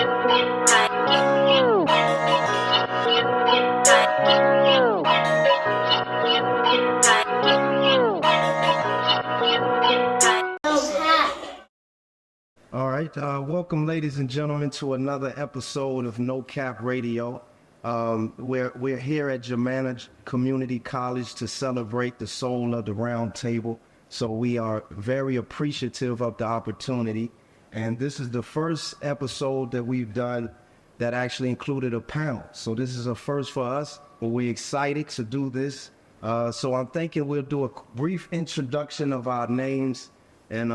All right, welcome, ladies and gentlemen, to another episode of No Cap Radio. We're here at Germanna Community College to celebrate the soul of the Roundtable. So we are very appreciative of the opportunity. And this is the first episode that we've done that actually included a panel. So this is a first for us, but we're excited to do this. So I'm thinking we'll do a brief introduction of our names and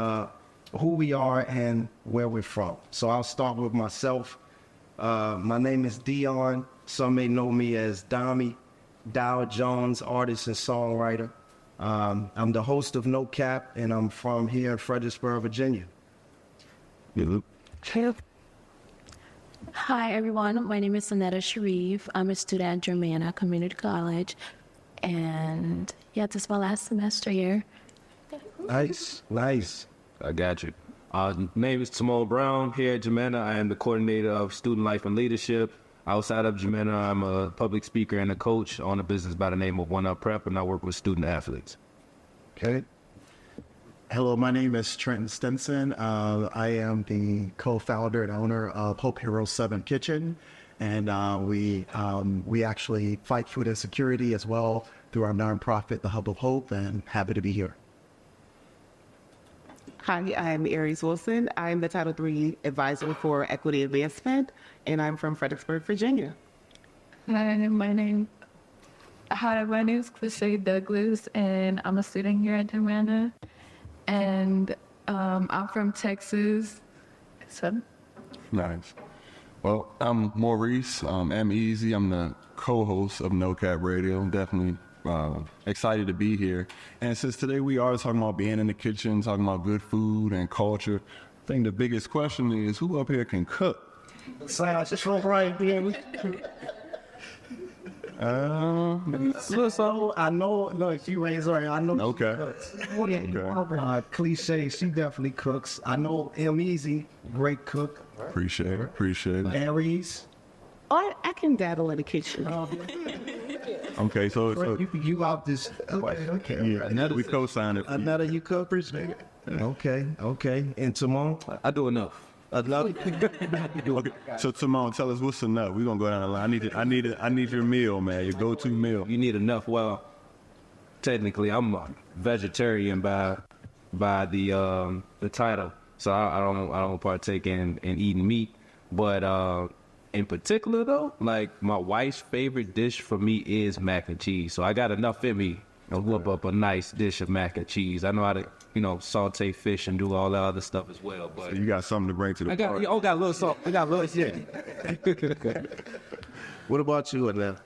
who we are and where we're from. So I'll start with myself. My name is Dion. Some may know me as Domi, Dow Jones, artist and songwriter. I'm the host of No Cap, and I'm from here in Fredericksburg, Virginia. Hi, everyone. My name is Annetta Sharif. I'm a student at Germanna Community College. And yeah, this is my last semester here. Nice. I got you. Name is Timon Brown. Here at Germanna, I am the coordinator of student life and leadership. Outside of Germanna, I'm a public speaker and a coach on a business by the name of One Up Prep, and I work with student athletes. Okay. Hello, my name is Trenton Stinson. I am the co-founder and owner of Hope Hero 7 Kitchen, and we actually fight food insecurity as well through our nonprofit, The Hub of Hope, and happy to be here. Hi, I'm Aries Wilson. I'm the Title III Advisor for Equity Advancement, and I'm from Fredericksburg, Virginia. Hi, my name is Cliché Douglas, and I'm a student here at Germanna. And I'm from Texas. So. Nice. Well, I'm Maurice. I'm Easy. I'm the co-host of No Cap Radio. Definitely excited to be here. And since today we are talking about being in the kitchen, talking about good food and culture, I think the biggest question is, who up here can cook? Sounds just right here. So I know. Look, she raised her. I know. Okay. She cooks. Cliche. She definitely cooks. I know. Easy, great cook. Appreciate it. Aries. I can dabble in the kitchen. Okay, so you out this? Okay. Yeah, Annetta, we co-signed it. Annetta, you cook. Appreciate it. Okay. And Timon. I do enough. Okay. So Timon, tell us what's enough. We're gonna go down the line. I need your meal, man. Your go-to meal. You need enough. Well, technically, I'm a vegetarian by the title, so I don't partake in eating meat. But in particular, though, like my wife's favorite dish for me is mac and cheese. So I got enough in me to whip up a nice dish of mac and cheese. I know how to, saute fish and do all that other stuff as well. But so you got something to bring to the party. I got a little salt. I got a little, yeah. What about you, Annette?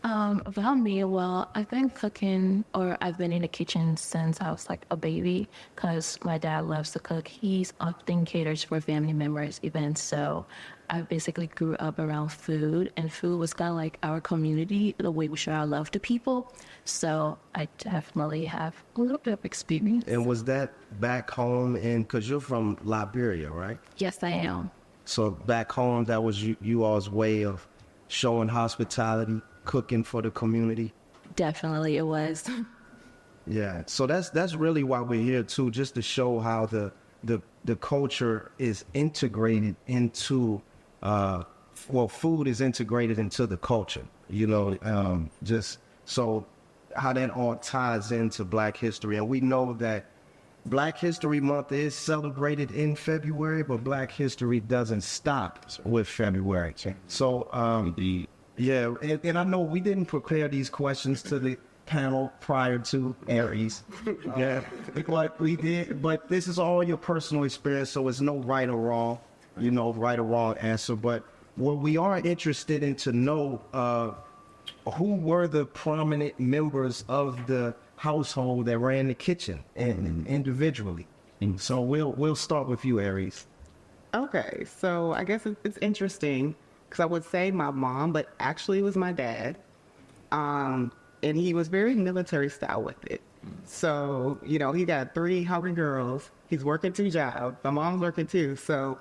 About me, well, I've been cooking, or I've been in the kitchen since I was like a baby, because my dad loves to cook. He's often caters for family members' events, so I basically grew up around food, and food was kind of like our community, the way we show our love to people. So I definitely have a little bit of experience. And was that back home because you're from Liberia, right? Yes, I am. So back home, that was you all's way of showing hospitality, cooking for the community? Definitely it was. Yeah, so that's really why we're here too, just to show how the culture is integrated into food is integrated into the culture, just so how that all ties into Black history. And we know that Black History Month is celebrated in February, but Black history doesn't stop with February. So yeah, and I know we didn't prepare these questions to the panel prior to Aries. Yeah, like we did, but this is all your personal experience, so it's no right or wrong, right or wrong answer. But what we are interested in to know, who were the prominent members of the household that ran the kitchen and individually. So we'll start with you, Aries. Okay, so I guess it's interesting, because I would say my mom, but actually it was my dad. And he was very military style with it. So, he got 3 hungry girls. He's working 2 jobs. My mom's working too. So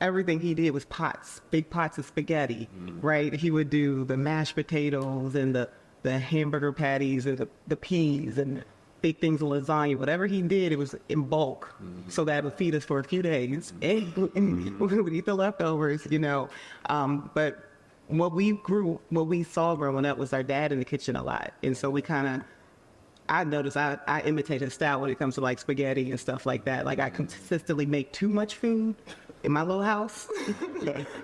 everything he did was pots, big pots of spaghetti, right? He would do the mashed potatoes and the hamburger patties and the peas and big things of lasagna. Whatever he did, it was in bulk, so that would feed us for a few days. And we would eat the leftovers, you know. But what we saw growing up was our dad in the kitchen a lot, and so we kind of. I noticed I imitate his style when it comes to like spaghetti and stuff like that. Like I consistently make too much food in my little house.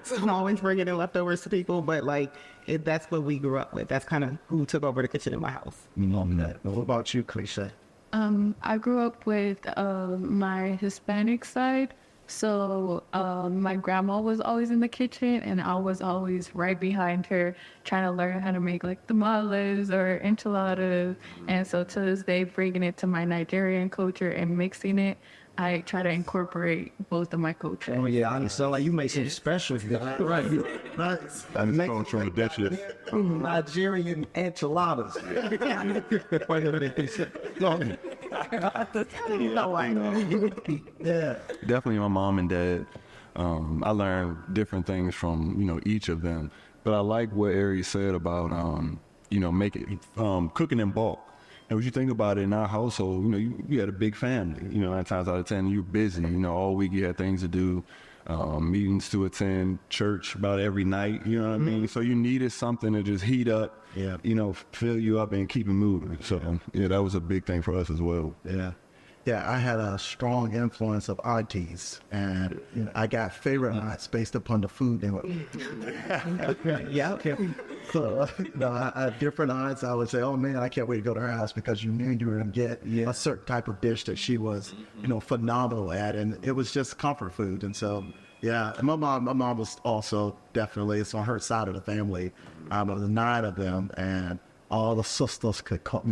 So I'm always bringing in leftovers to people, but like that's what we grew up with. That's kind of who took over the kitchen in my house. What about you, Cliche? I grew up with my Hispanic side. So my grandma was always in the kitchen, and I was always right behind her trying to learn how to make like tamales or enchiladas. And so to this day, bringing it to my Nigerian culture and mixing it, I try to incorporate both of my cultures. Oh yeah, I sound like you make some special stuff. Right. Nice. And it's cultural dishes. Nigerian enchiladas. Yeah. Definitely my mom and dad. I learned different things from, you know, each of them. But I like what Ari said about, you know, cooking in bulk. And what you think about it in our household, you know, you had a big family. You know, 9 times out of 10, you're busy. You know, all week you had things to do, meetings to attend, church about every night. You know what I mean? So you needed something to just heat up, you know, fill you up and keep it moving. So, yeah, that was a big thing for us as well. Yeah. Yeah, I had a strong influence of aunties, and you know, I got favorite aunts based upon the food they were. Yeah, okay. So, different aunts, I would say, oh man, I can't wait to go to her house because you knew you were going to get a certain type of dish that she was, you know, phenomenal at, and it was just comfort food. And so, yeah, and my mom was also definitely, it's on her side of the family. There was 9 of them, and all the sisters could cook.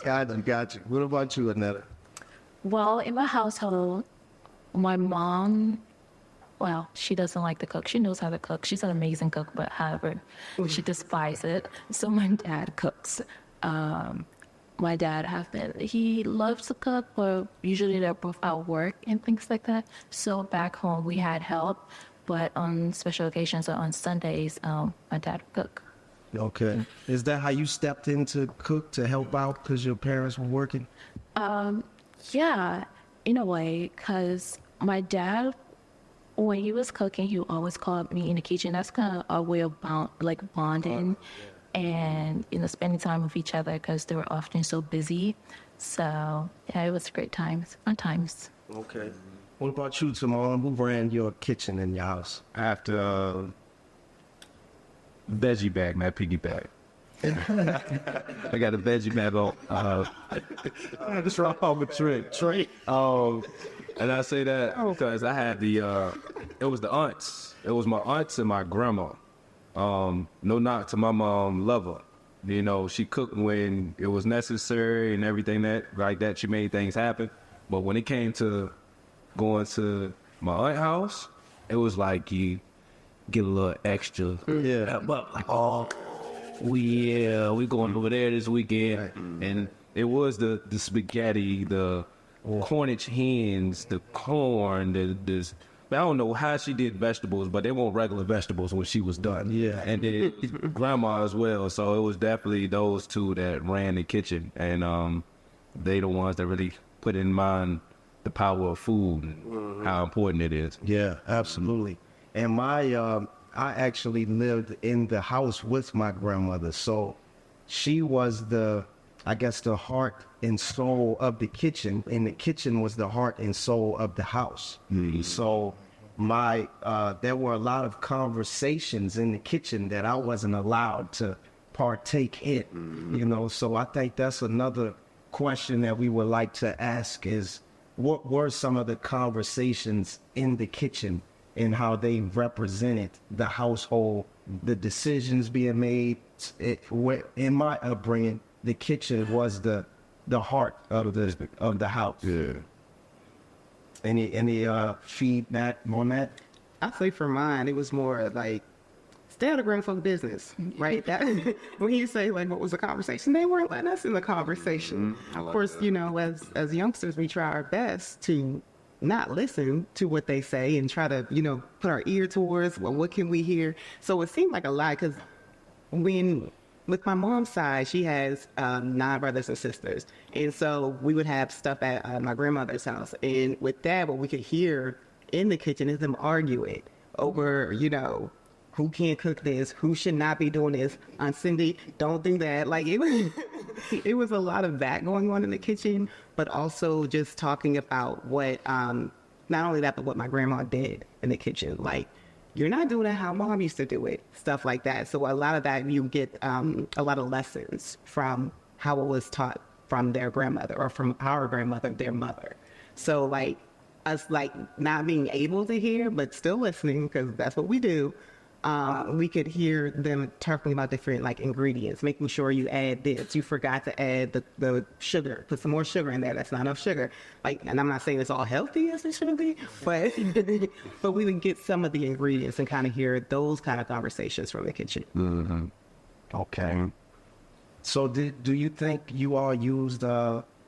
Got you. What about you, Annetta? Well, in my household, my mom, well, she doesn't like to cook. She knows how to cook. She's an amazing cook, but however, she despises it. So my dad cooks. My dad he loves to cook, but usually they're both at work and things like that. So back home we had help, but on special occasions or on Sundays, my dad would cook. Okay. Is that how you stepped in to cook, to help out because your parents were working? Yeah, in a way, because my dad, when he was cooking, he always called me in the kitchen. That's kind of our way of bonding and, you know, spending time with each other because they were often so busy. So, yeah, it was great times, fun times. Okay. What about you, Timon? Who ran your kitchen in your house? I have to veggie bag, man, piggy bag. I got a veggie bag on. Just wrong with Trey. And I say that because I had it was the aunts. It was my aunts and my grandma. No knock to my mom, love her. You know, she cooked when it was necessary and everything like that. She made things happen. But when it came to going to my aunt's house, it was like you get a little extra. Yeah. But like, we going over there this weekend. And it was the spaghetti, the Cornish hens, the corn, I don't know how she did vegetables, but they weren't regular vegetables when she was done. Yeah. And then grandma as well. So it was definitely those two that ran the kitchen. And they the ones that really put in mind the power of food and how important it is. Yeah, absolutely. And I actually lived in the house with my grandmother. So she was the heart and soul of the kitchen, and the kitchen was the heart and soul of the house. So there were a lot of conversations in the kitchen that I wasn't allowed to partake in, you know. So I think that's another question that we would like to ask is, what were some of the conversations in the kitchen and how they represented the household, the decisions being made? In my upbringing, the kitchen was the heart of the house. Yeah. Any feedback on that? I say for mine, it was more like stay out of grown folk business, right? That when you say like what was the conversation, they weren't letting us in the conversation. Of course, you know, as youngsters, we try our best to not listen to what they say and try to, put our ear towards, well, what can we hear? So it seemed like a lot because with my mom's side, she has 9 brothers and sisters. And so we would have stuff at my grandmother's house. And with that, what we could hear in the kitchen is them arguing over, who can't cook this, who should not be doing this. Aunt Cindy, don't do that. Like, it was a lot of that going on in the kitchen, but also just talking about what, not only that, but what my grandma did in the kitchen. Like, you're not doing it how mom used to do it, stuff like that. So a lot of that, you get a lot of lessons from how it was taught from their grandmother or from our grandmother, their mother. So like us like not being able to hear, but still listening, because that's what we do. We could hear them talking about different like ingredients, making sure you add this. You forgot to add the sugar. Put some more sugar in there. That's not enough sugar. Like, and I'm not saying it's all healthy as it should be, but but we would get some of the ingredients and kind of hear those kind of conversations from the kitchen. Mm-hmm. Okay. So do you think you all used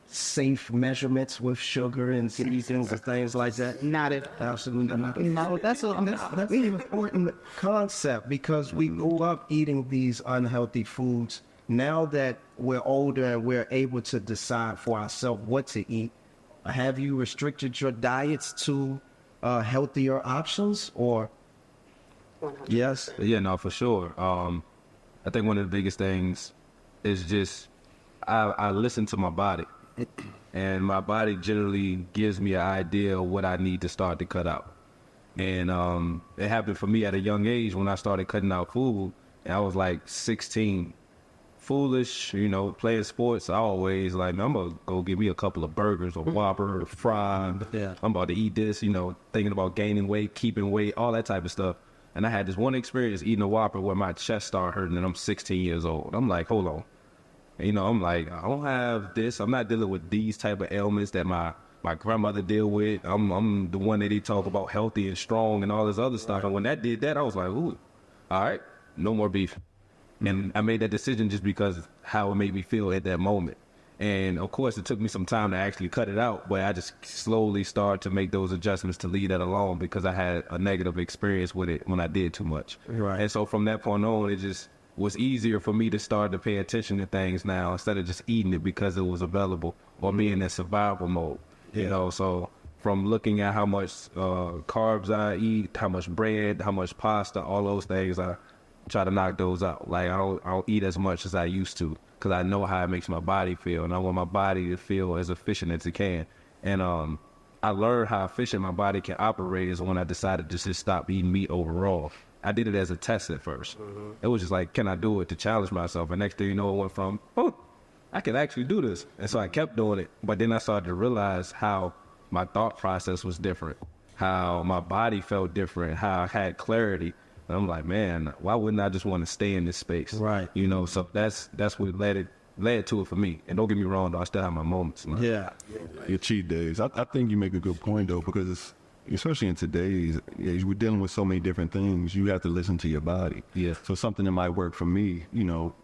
safe measurements with sugar and seasonings and things like that? Not at Absolutely not. No, that's an important concept, because we grew up eating these unhealthy foods. Now that we're older and we're able to decide for ourselves what to eat, have you restricted your diets to healthier options, or? Yes. Yeah, no, for sure. I think one of the biggest things is just I listen to my body. And my body generally gives me an idea of what I need to start to cut out. And it happened for me at a young age when I started cutting out food. And I was like 16. Foolish, playing sports. I always like, I'm going to go get me a couple of burgers or Whopper or fry. Yeah. I'm about to eat this, thinking about gaining weight, keeping weight, all that type of stuff. And I had this one experience eating a Whopper where my chest started hurting, and I'm 16 years old. I'm like, hold on. I'm like, I don't have this. I'm not dealing with these type of ailments that my grandmother deal with. I'm the one that they talk about healthy and strong and all this other stuff. And when that did that, I was like, ooh, all right, no more beef. And I made that decision just because how it made me feel at that moment. And of course, it took me some time to actually cut it out, but I just slowly started to make those adjustments to leave that alone, because I had a negative experience with it when I did too much. Right. And so from that point on, it just was easier for me to start to pay attention to things now, instead of just eating it because it was available or being in survival mode. So from looking at how much carbs I eat, how much bread, how much pasta, all those things, I try to knock those out. Like, I don't eat as much as I used to, because I know how it makes my body feel, and I want my body to feel as efficient as it can. And I learned how efficient my body can operate is when I decided to just stop eating meat overall. I did it as a test at first. It was just like, can I do it, to challenge myself? And next thing you know, it went from, I can actually do this. And so I kept doing it. But then I started to realize how my thought process was different, how my body felt different, how I had clarity. And I'm like, man, why wouldn't I just want to stay in this space? Right. So that's what led to it for me. And don't get me wrong, though, I still have my moments. Man. Yeah. Your cheat days. I think you make a good point, though, because it's, especially in today's age, we're dealing with so many different things. You have to listen to your body. Yeah. So something that might work for me,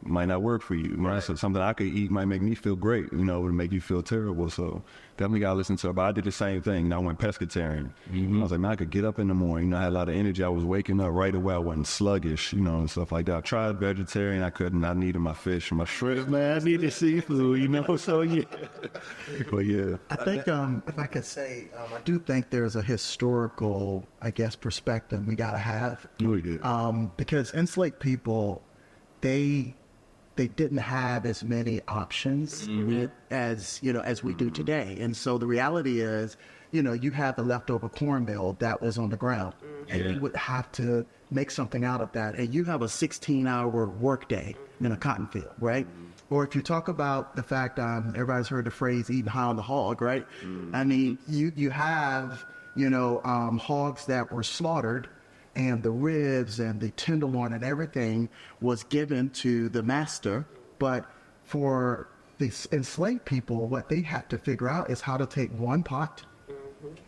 might not work for you. Right. So something I could eat might make me feel great, would make you feel terrible. So definitely got to listen to it. But I did the same thing. I went pescatarian. I was like, man, I could get up in the morning. I had a lot of energy. I was waking up right away. I wasn't sluggish, and stuff like that. I tried vegetarian. I couldn't. I needed my fish and my shrimp, man. I needed seafood, so yeah. But yeah. I think, if I could say, I do think there's a historical, perspective we got to have. We did. Because enslaved people, they didn't have as many options as we do today. And so the reality is, you have the leftover cornmeal that was on the ground, and you would have to make something out of that. And you have a 16-hour workday in a cotton field, right? Or if you talk about the fact, everybody's heard the phrase eating high on the hog, right? I mean, you have, hogs that were slaughtered, and the ribs and the tenderloin and everything was given to the master. But for the enslaved people, what they had to figure out is how to take one pot,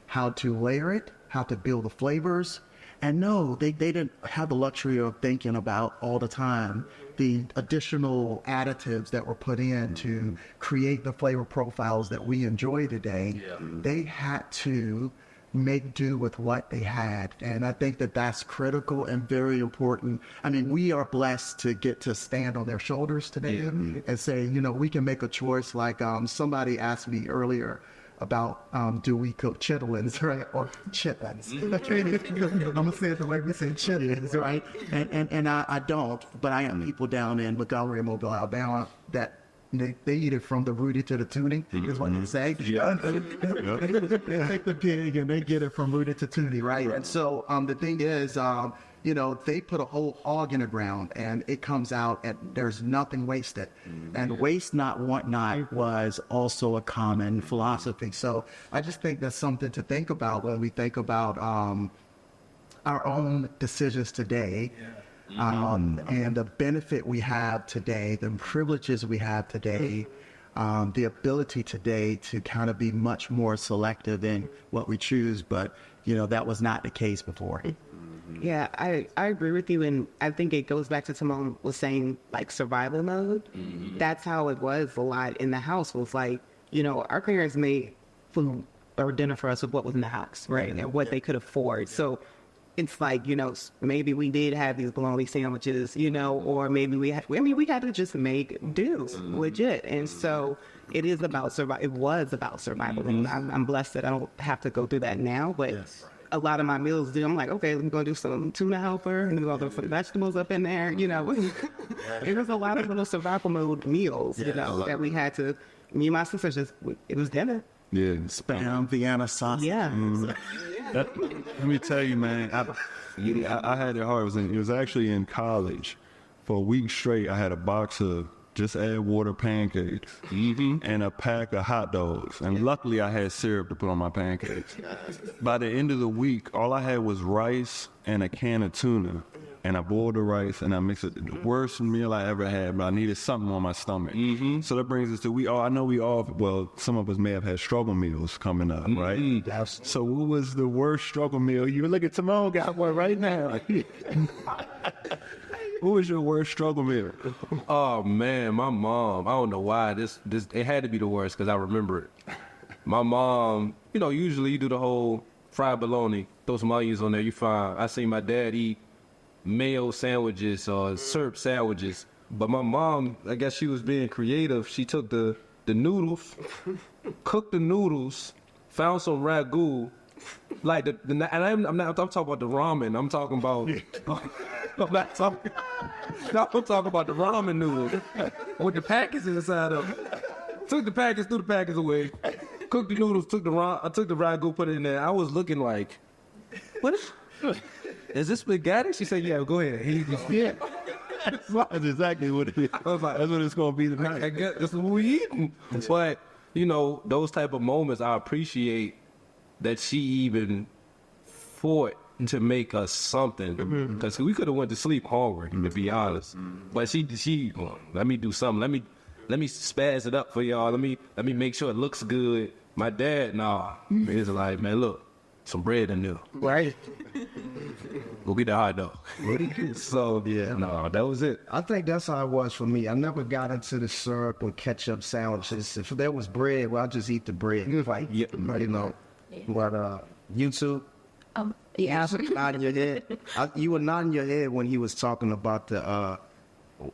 how to layer it, how to build the flavors. And no, they didn't have the luxury of thinking about all the time the additional additives that were put in to create the flavor profiles that we enjoy today. They had to make do with what they had. And I think that that's critical and very important. I mean, we are blessed to get to stand on their shoulders today and say, you know, we can make a choice. Like somebody asked me earlier about do we cook chitlins, right? Or chitlins. I'm gonna say it the way we say chitlins, right? And I don't, but I have people down in Montgomery and Mobile, Alabama that they eat it from the rooty to the toonie, is what they say. They take the pig and they get it from rooty to toonie, right? And so the thing is, you know, they put a whole hog in the ground and it comes out and there's nothing wasted. And waste not, want not was also a common philosophy. So I just think that's something to think about when we think about our own decisions today. And the benefit we have today, the privileges we have today, the ability today to kind of be much more selective in what we choose. But, you know, that was not the case before. Yeah, I agree with you. And I think it goes back to Simone was saying, like, survival mode. That's how it was a lot in the house. Was like, you know, our parents made food or dinner for us with what was in the house, right? And what they could afford. So it's like, you know, maybe we did have these bologna sandwiches, you know, or maybe we had to just make do, legit. And so it is about survival. It was about survival. And I'm blessed that I don't have to go through that now, but a lot of my meals do. I'm like, okay, I'm going to do some tuna helper and we're going to put vegetables up in there, you know. It was a lot of little survival mode meals, you know, that we had to, me and my sisters just, it was dinner. Yeah. Spam, Vienna sausage. Yeah. Let me tell you, man, I had it hard. It was actually in college. For a week straight, I had a box of just add water pancakes and a pack of hot dogs. And luckily, I had syrup to put on my pancakes. By the end of the week, all I had was rice and a can of tuna. And I boiled the rice and I mixed it. The worst meal I ever had, but I needed something on my stomach. So that brings us to well, some of us may have had struggle meals coming up, right? So what was the worst struggle meal? You look at Timon, got one right now. What was your worst struggle meal? Oh man, my mom. I don't know why this it had to be the worst because I remember it. My mom, you know, usually you do the whole fried bologna, throw some onions on there. You find I seen my dad eat mayo sandwiches or syrup sandwiches, but my mom, I guess she was being creative. She took the noodles, cooked the noodles, found some ragu, like and I'm talking about the ramen. I'm talking about. I'm talking about the ramen noodles with the packets inside of them. Took the packets, threw the packets away. Cooked the noodles, I took the ragu, put it in there. I was looking like, what is this spaghetti? She said, yeah, go ahead. Yeah. That's exactly what it is. I was like, That's what it's going to be tonight. I guess that's what we eating. But, you know, those type of moments, I appreciate that she even fought to make us something. Because we could have went to sleep hungry, to be honest. But she let me do something. Let me spaz it up for y'all. Let me make sure it looks good. My dad, he's like, man, look, some bread in there. Right. Go get the hot dog. So, that was it. I think that's how it was for me. I never got into the syrup or ketchup sandwiches. If there was bread, well, I'll just eat the bread. Like, you know. But you two? Yeah. Nodding your head. You were nodding your head when he was talking about the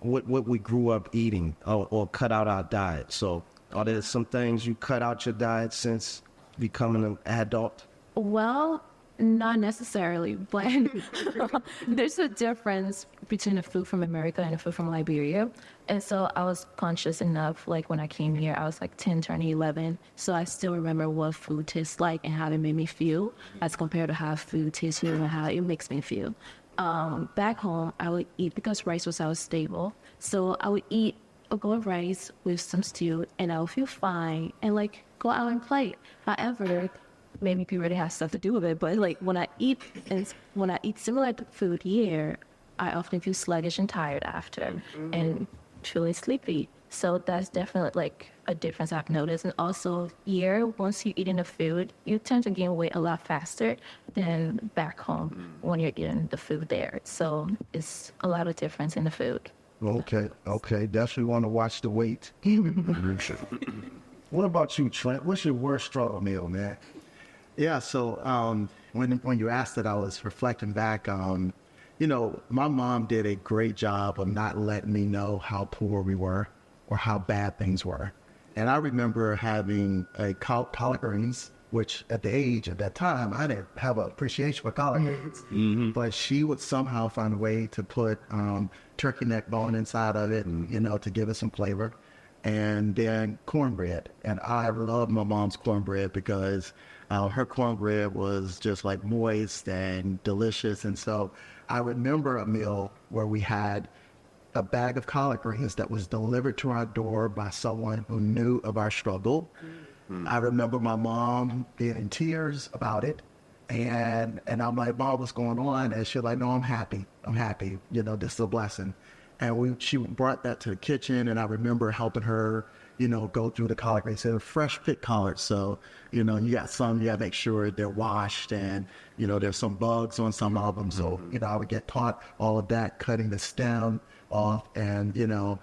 what we grew up eating or cut out our diet. So are there some things you cut out your diet since becoming an adult? Well, not necessarily, but there's a difference between the food from America and the food from Liberia. And so I was conscious enough, like when I came here, I was like 10, turning 11. So I still remember what food tastes like and how it made me feel as compared to how food tastes here and how it makes me feel. Back home, I would eat, because rice was our staple. So I would eat a bowl of rice with some stew and I would feel fine and like go out and play. However, maybe puberty has stuff to do with it, but like when I eat similar food here, I often feel sluggish and tired after and feeling sleepy. So that's definitely like a difference I've noticed. And also here, once you're eating the food, you tend to gain weight a lot faster than back home when you're eating the food there. So it's a lot of difference in the food. Okay. Definitely want to watch the weight. What about you, Trent? What's your worst struggle meal, man? Yeah, so when you asked that, I was reflecting back. You know, my mom did a great job of not letting me know how poor we were or how bad things were. And I remember having a collard greens, which at the age at that time, I didn't have an appreciation for collard greens. But she would somehow find a way to put turkey neck bone inside of it, you know, to give it some flavor. And then cornbread. And I love my mom's cornbread because her cornbread was just like moist and delicious. And so I remember a meal where we had a bag of collard greens that was delivered to our door by someone who knew of our struggle. I remember my mom being in tears about it. And I'm like, Mom, what's going on? And she's like, no, I'm happy. I'm happy. You know, this is a blessing. And she brought that to the kitchen, and I remember helping her, you know, go through the collard greens. They're fresh picked collards, so, you know, you got to make sure they're washed, and, you know, there's some bugs on some of them. So, you know, I would get taught all of that, cutting the stem off, and, you know,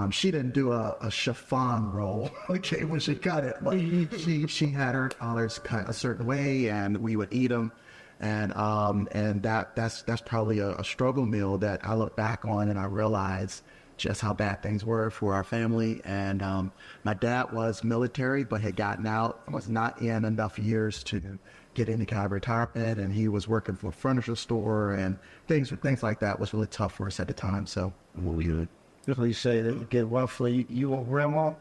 she didn't do a chiffon roll, okay, when she cut it, but she had her collards cut a certain way, and we would eat them. And that's probably a struggle meal that I look back on, and I realize just how bad things were for our family. And my dad was military, but had gotten out, was not in enough years to get any kind of retirement, and he was working for a furniture store, and things like that was really tough for us at the time. So Definitely say that get rough for you and grandma.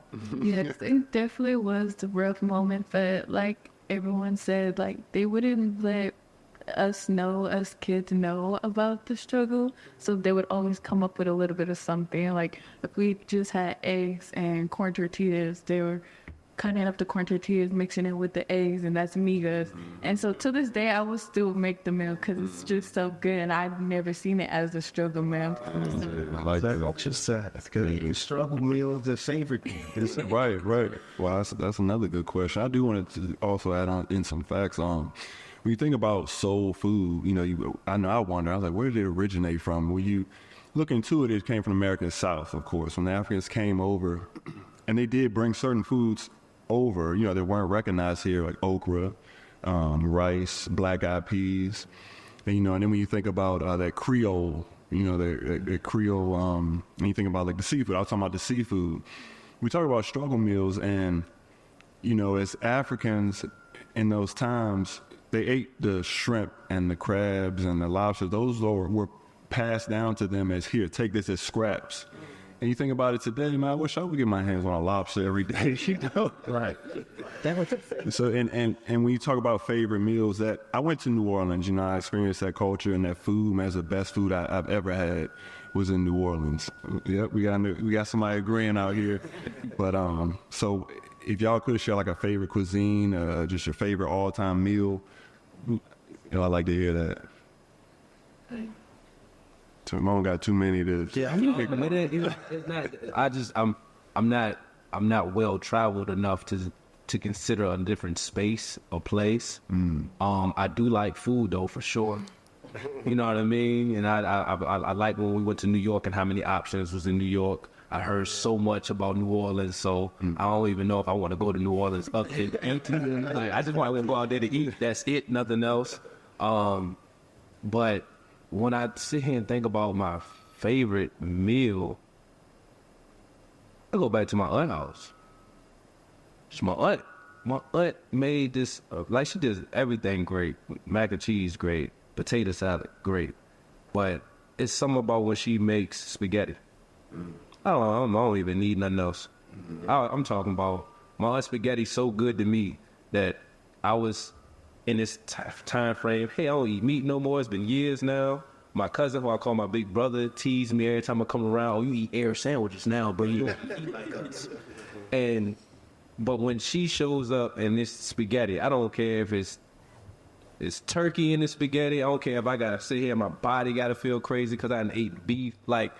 Yes, it definitely was the rough moment, but like everyone said, like they wouldn't let us kids know about the struggle, so they would always come up with a little bit of something. Like if we just had eggs and corn tortillas, they were cutting up the corn tortillas, mixing it with the eggs, and that's migas. And so to this day, I will still make the meal because it's just so good, and I've never seen it as a struggle meal. I like that. Just that's good. Struggle meal is the favorite. Right. Well, that's another good question. I do want to also add on in some facts. When you think about soul food, you know, I wonder, I was like, where did it originate from? When you look into it, it came from the American South, of course. When the Africans came over, and they did bring certain foods over, you know, that weren't recognized here, like okra, rice, black-eyed peas. And, you know, and then when you think about that Creole, you know, the Creole, and you think about like the seafood, I was talking about the seafood. We talk about struggle meals, and, you know, as Africans in those times, they ate the shrimp and the crabs and the lobsters. Those were passed down to them as, here, take this as scraps. And you think about it today, man, I wish I would get my hands on a lobster every day, you know? Right. So, and when you talk about favorite meals, that I went to New Orleans, you know, I experienced that culture, and that food, man, is the best food I've ever had was in New Orleans. Yep, we got somebody agreeing out here. But, so if y'all could share like a favorite cuisine, just your favorite all-time meal, you know, I'd like to hear that. So Mom got too many to. Yeah, it's not. I'm not well traveled enough to consider a different space or place. I do like food though, for sure. You know what I mean? And I like when we went to New York and how many options was in New York. I heard so much about New Orleans, so I don't even know if I want to go to New Orleans. Like, I just want to go out there to eat. That's it, nothing else. But when I sit here and think about my favorite meal, I go back to my aunt's house. It's my aunt. My aunt made this, like she did everything great. Mac and cheese, great. Potato salad, great. But it's something about when she makes spaghetti. I don't even need nothing else. I'm talking about my aunt's spaghetti so good to me that I was in this time frame, hey, I don't eat meat no more. It's been years now. My cousin, who I call my big brother, teased me every time I come around. Oh, you eat air sandwiches now, but you don't eat like us. But when she shows up and this spaghetti, I don't care if it's turkey in the spaghetti. I don't care if I gotta sit here and my body gotta feel crazy because I didn't eat beef. Like,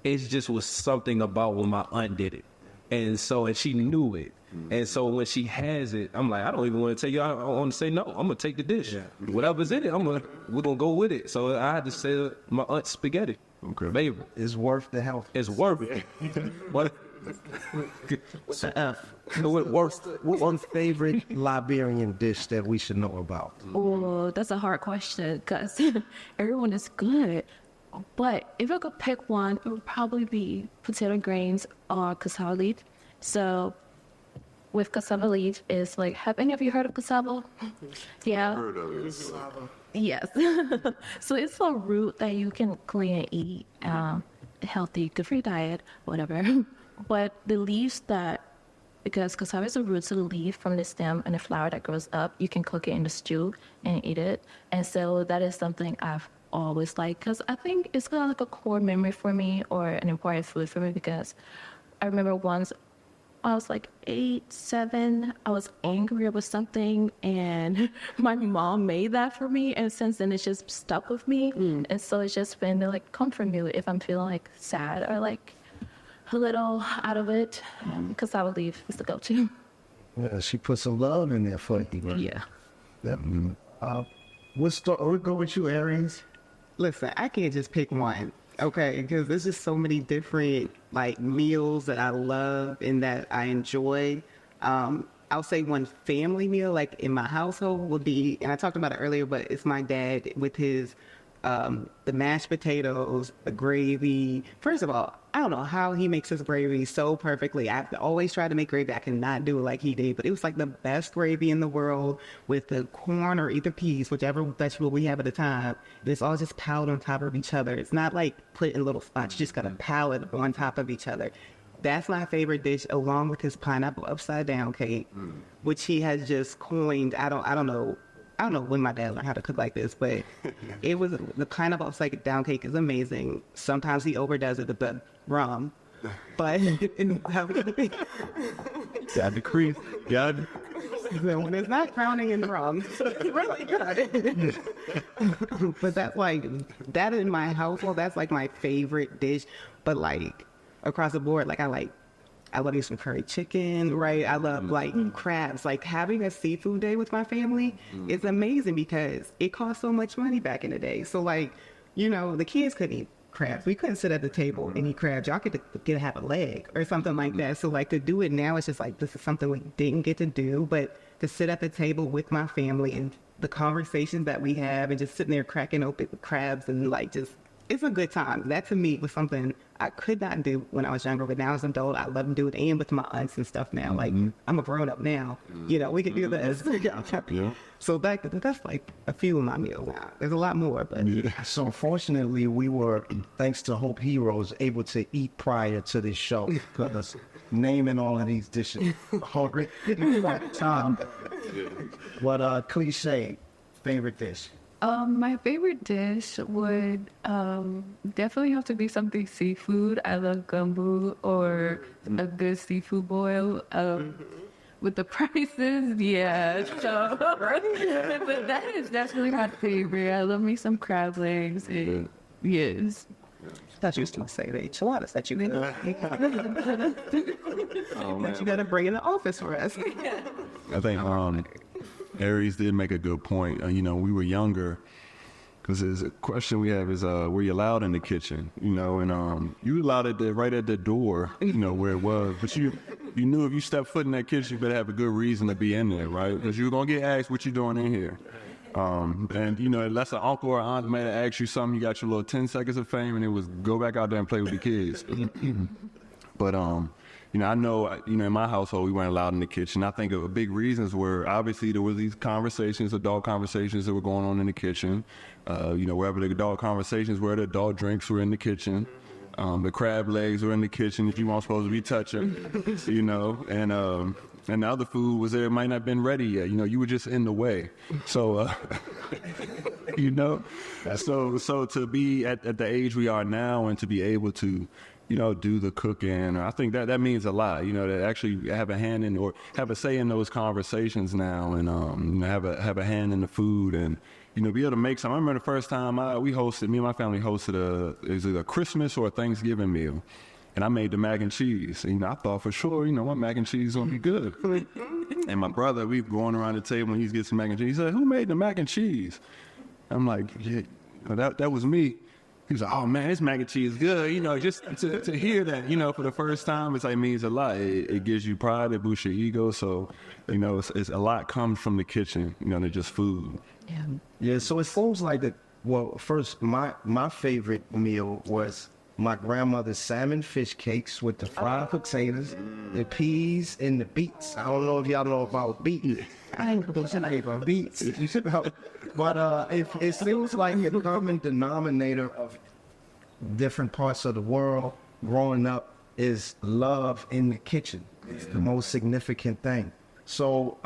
it just was something about when my aunt did it. And she knew it. And so when she has it, I'm like, I don't even want to tell you. I want to say no. I'm gonna take the dish. Yeah. Whatever's in it, we're gonna go with it. So I had to say my aunt's spaghetti. Okay. Favorite. It's worth the health. It's worth it. But With the F. So what's favorite Liberian dish that we should know about? Oh, that's a hard question because everyone is good. But if I could pick one, it would probably be potato grains or cassava leaf. So with cassava leaf is like, have any of you heard of cassava? Yeah. Heard of it. Yes. So it's a root that you can clean and eat, healthy, good for your diet, whatever. But the leaves because cassava is a root, so the leaf from the stem and the flower that grows up, you can cook it in the stew and eat it. And so that is something I've always liked because I think it's kind of like a core memory for me or an important food for me because I remember once I was like 8, 7, I was angry about something and my mom made that for me and since then it's just stuck with me. And so it's just been the like comfort meal if I'm feeling like sad or like a little out of it. Cassava leaf is the go-to. Yeah, she put some love in there for you. Right? Yeah. We'll go with you, Aries. Listen, I can't just pick one, okay? Because there's just so many different like meals that I love and that I enjoy. I'll say one family meal, like in my household, would be, and I talked about it earlier, but it's my dad with his the mashed potatoes, the gravy. First of all, I don't know how he makes his gravy so perfectly. I've always tried to make gravy. I cannot do it like he did, but it was like the best gravy in the world with the corn or either peas, whichever vegetable we have at the time. It's all just piled on top of each other. It's not like put in little spots. You just got to pile it on top of each other. That's my favorite dish, along with his pineapple upside down cake, which he has just coined. I don't know when my dad learned how to cook like this, but it was the pineapple upside down cake is amazing. Sometimes he overdoes it with the rum, but Got the cream. Got it. when it's not drowning in rum, it's really good. But that's like that in my household. That's like my favorite dish. But like across the board, like I love me some curry chicken, right? I love like crabs. Like having a seafood day with my family is amazing because it cost so much money back in the day. So like, the kids couldn't eat crabs. We couldn't sit at the table and eat crabs. Y'all could get have a leg or something like that. So like to do it now, it's just like, this is something we didn't get to do, but to sit at the table with my family and the conversations that we have and just sitting there cracking open crabs and like just, it's a good time. That to me was something I could not do when I was younger, but now as an adult, I love to do it and with my aunts and stuff now. Like, I'm a grown up now. We can do this. Yeah. So that's like a few of my meals now. There's a lot more, but So unfortunately, we were, thanks to Hope Heroes, able to eat prior to this show because naming all of these dishes hungry time. What cliche favorite dish? My favorite dish would definitely have to be something seafood. I love gumbo or a good seafood boil. With the prices, yeah. So, but that is definitely my favorite. I love me some crab legs. Yes. thought you was going to say the enchiladas that you that you got to bring in the office for us. I think Aries did make a good point. We were younger, because the question we have is, were you allowed in the kitchen? And you allowed it right at the door, where it was. But you knew if you stepped foot in that kitchen, you better have a good reason to be in there, right? Because you were going to get asked what you doing in here. And unless an uncle or aunt may have asked you something, you got your little 10 seconds of fame, and it was go back out there and play with the kids. But I know, in my household, we weren't allowed in the kitchen. I think big reasons were, obviously, there were these conversations, adult conversations that were going on in the kitchen. Wherever the adult conversations were, the adult drinks were in the kitchen. The crab legs were in the kitchen that you weren't supposed to be touching, and the other food was there, it might not have been ready yet. You were just in the way. So, so to be at the age we are now and to be able to, do the cooking, I think that means a lot, to actually have a hand in or have a say in those conversations now, and have a hand in the food and, be able to make some. I remember the first time me and my family hosted it was either a Christmas or a Thanksgiving meal. And I made the mac and cheese. I thought for sure, my mac and cheese is going to be good. And my brother, we were going around the table and he's getting some mac and cheese. He said, "Who made the mac and cheese?" I'm like, "Yeah, that was me." he was like, "Oh man, this mac and cheese is good." You know, just to hear that, you know, for the first time, it's like means a lot. It gives you pride, it boosts your ego. So, you know, it's a lot comes from the kitchen, you know, than just food. Yeah. Yeah, so it seems like that. Well, first, my favorite meal was my grandmother's salmon fish cakes with the fried potatoes, the peas, and the beets. I don't know if y'all know about beets. I ain't gonna say about beets. But it seems like a common denominator of different parts of the world growing up is love in the kitchen. It's the most significant thing. So,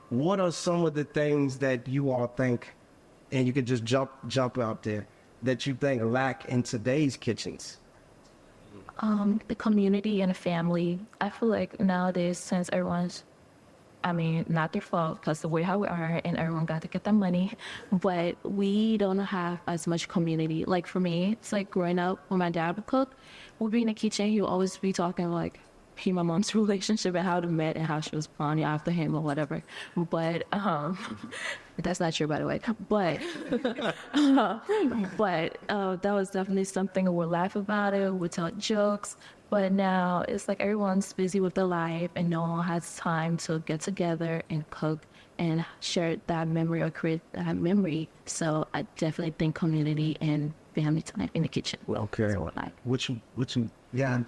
what are some of the things that you all think, and you could just jump out there, that you think lack in today's kitchens? The community and the family. I feel like nowadays, since everyone's, I mean, not their fault, because the way how we are, and everyone got to get their money, but we don't have as much community. Like for me, it's like growing up when my dad would cook, we'd be in the kitchen, he'd always be talking like he and my mom's relationship and how they met and how she was fawning after him or whatever. But that's not true, by the way. But that was definitely something we'd laugh about it. We'd tell jokes. But now it's like everyone's busy with their life and no one has time to get together and cook and share that memory or create that memory. So I definitely think community and family time in the kitchen. Okay. That's what I like. Which Yeah,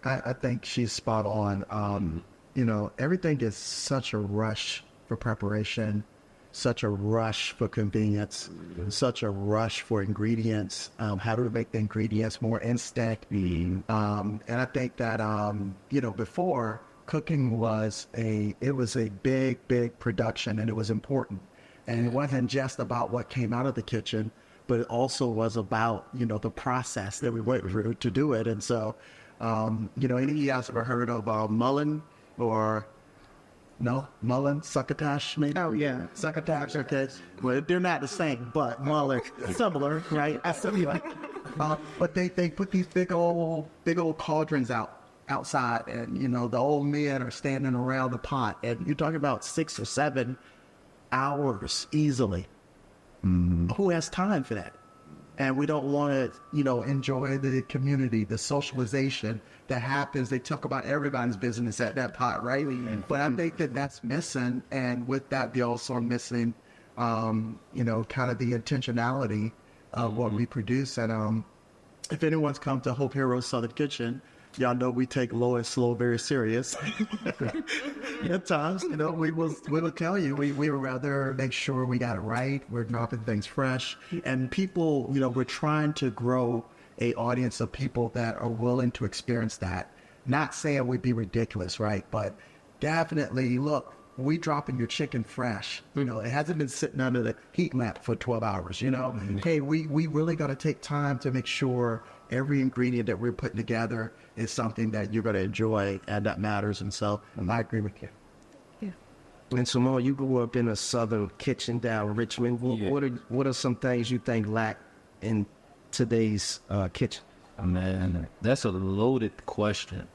I think she's spot on. You know, everything is such a rush for preparation, such a rush for convenience, such a rush for ingredients, how to make the ingredients more instant. And I think that, you know, before cooking was a big production, and it was important. And it wasn't just about what came out of the kitchen, but it also was about, you know, the process that we went through to do it. And so, you know, any of you guys ever heard of mullen or no? Mullen, succotash, maybe? Oh, yeah. Succotash, okay. Well, they're not the same, but mullen, similar, right? Similar. But they put these big old cauldrons outside, and, you know, the old men are standing around the pot, and you're talking about 6 or 7 hours easily. Who has time for that? And we don't want to, you know, enjoy the community, the socialization that happens. They talk about everybody's business at that pot, right? But I think that that's missing. And with that, they're also missing, you know, kind of the intentionality of what we produce. And if anyone's come to Hope Heroes Southern Kitchen, y'all know we take low and slow very serious. At times, you know, we will tell you we would rather make sure we got it right. We're dropping things fresh, and people, you know, we're trying to grow a audience of people that are willing to experience that. Not saying we'd be ridiculous, right? But definitely, look, we dropping your chicken fresh. You know, it hasn't been sitting under the heat lamp for 12 hours, you know? Hey, we really got to take time to make sure every ingredient that we're putting together is something that you're going to enjoy and that matters. And so I agree with you. Yeah. And Simone, you grew up in a southern kitchen down in Richmond. What are some things you think lack in today's kitchen? Man, that's a loaded question.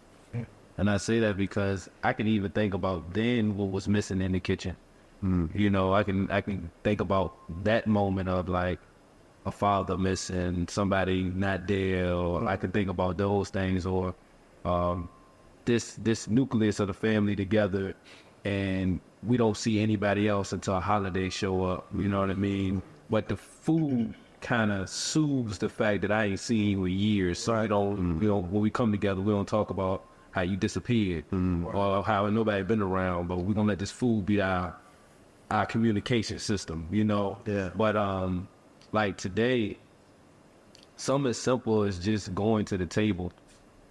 And I say that because I can even think about then what was missing in the kitchen. You know, I can think about that moment of like a father missing, somebody not there, or I can think about those things, or this nucleus of the family together, and we don't see anybody else until a holiday show up. You know what I mean? But the food kind of soothes the fact that I ain't seen you in years. So I don't, you know, when we come together, we don't talk about how you disappeared or how nobody been around, but we're gonna let this food be our communication system, you know? Yeah. But like today, something as simple as just going to the table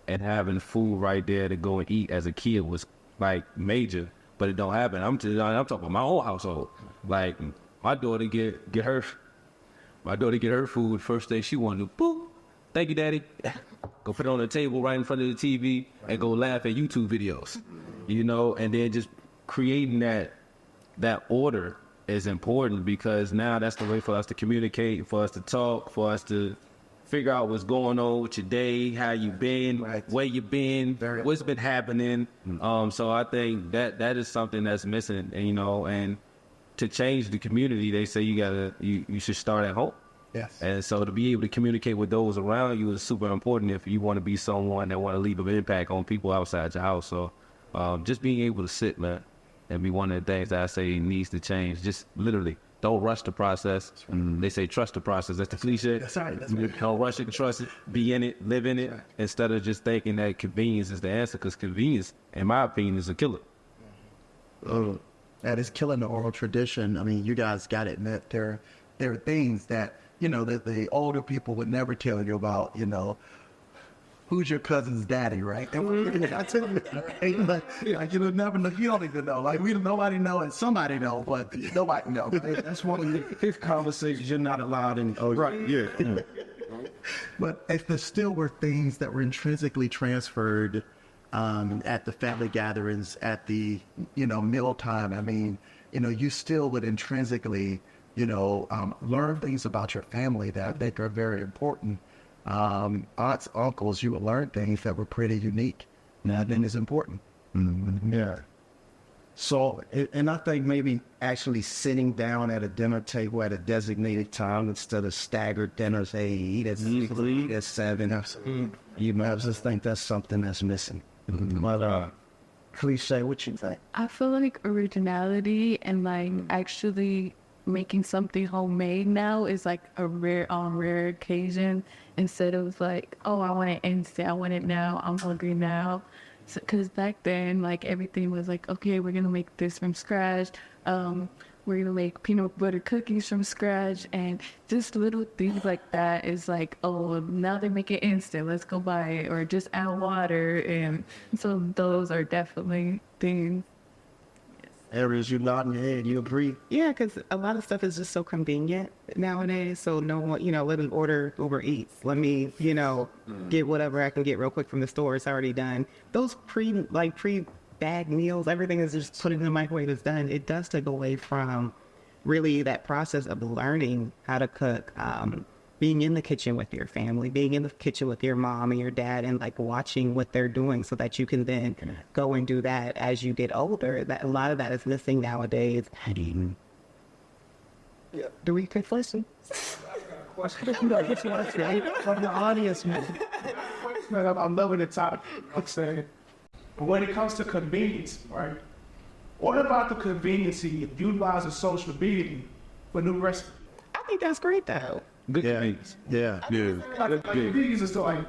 and having food right there to go and eat as a kid was like major, but it don't happen. I'm talking about my own household. Like my daughter get her food first thing she wanted to, boop, thank you, daddy. Go put it on the table right in front of the TV and go laugh at YouTube videos, you know, and then just creating that order is important, because now that's the way for us to communicate, for us to talk, for us to figure out what's going on with your day, how you been, where you been, what's been happening. So I think that is something that's missing, and, you know, and to change the community, they say you should start at home. Yes. And so to be able to communicate with those around you is super important if you want to be someone that want to leave an impact on people outside your house. So just being able to sit, man, and be one of the things that I say needs to change. Just literally don't rush the process. They say trust the process. That's the cliche. That's right. That's right. Don't rush it, trust it, be in it, live in it, instead of just thinking that convenience is the answer, because convenience, in my opinion, is a killer. That is killing the oral tradition. I mean, you guys got to admit there are things that, that the older people would never tell you about, who's your cousin's daddy, right? And I tell you that, right? Like, you never know. You don't even know. Like, nobody know, and somebody know, but nobody know. That's one of the fifth conversations you're not allowed in. Oh, Right, yeah. But if there still were things that were intrinsically transferred at the family gatherings, at the, mealtime, I mean, you still would intrinsically, learn things about your family that I think are very important. Aunts, uncles, you would learn things that were pretty unique. And I think it's important. Yeah. So, and I think maybe actually sitting down at a dinner table at a designated time instead of staggered dinners, hey, eat at 6, eat at 7. Absolutely. I just think that's something that's missing. But, cliche, what you think? I feel like originality and like actually making something homemade now is like a rare occasion, instead of like, oh, I want it instant, I want it now, I'm hungry now. Because back then, like, everything was like, okay, we're gonna make this from scratch. We're gonna make peanut butter cookies from scratch, and just little things like that is like, oh, now they make it instant, let's go buy it, or just add water. And so those are definitely things. Areas you nodding your head, you agree? Yeah, because a lot of stuff is just so convenient nowadays. So no one, let me order Uber Eats. Let me, get whatever I can get real quick from the store. It's already done. Those pre-bagged meals, everything is just put in the microwave, it's done. It does take away from really that process of learning how to cook, being in the kitchen with your family, being in the kitchen with your mom and your dad, and like watching what they're doing so that you can then go and do that as you get older. That a lot of that is missing nowadays. Yeah. Do we take questions? From the audience, man. I'm loving the topic. I'm saying, but when it comes to convenience, right? What about the conveniency of utilizing social media for new recipes? I think that's great though. Good Yeah. convenience. Yeah. Yeah. Like vegans is still like,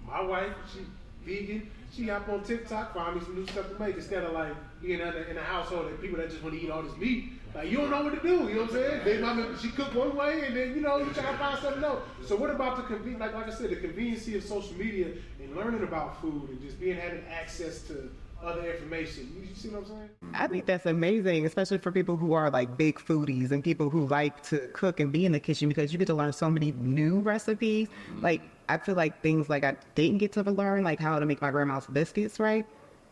my wife, she vegan. She hop on TikTok, find me some new stuff to make instead of like being in a household of people that just want to eat all this meat. Like, you don't know what to do, you know what I'm saying? They might, she cook one way and then, you try to find something else. So what about the convenience, like I said, the conveniency of social media and learning about food and just having access to other information. You see what I'm saying? I think that's amazing, especially for people who are like big foodies and people who like to cook and be in the kitchen, because you get to learn so many new recipes. Like, I feel like things like I didn't get to learn, like how to make my grandma's biscuits, right?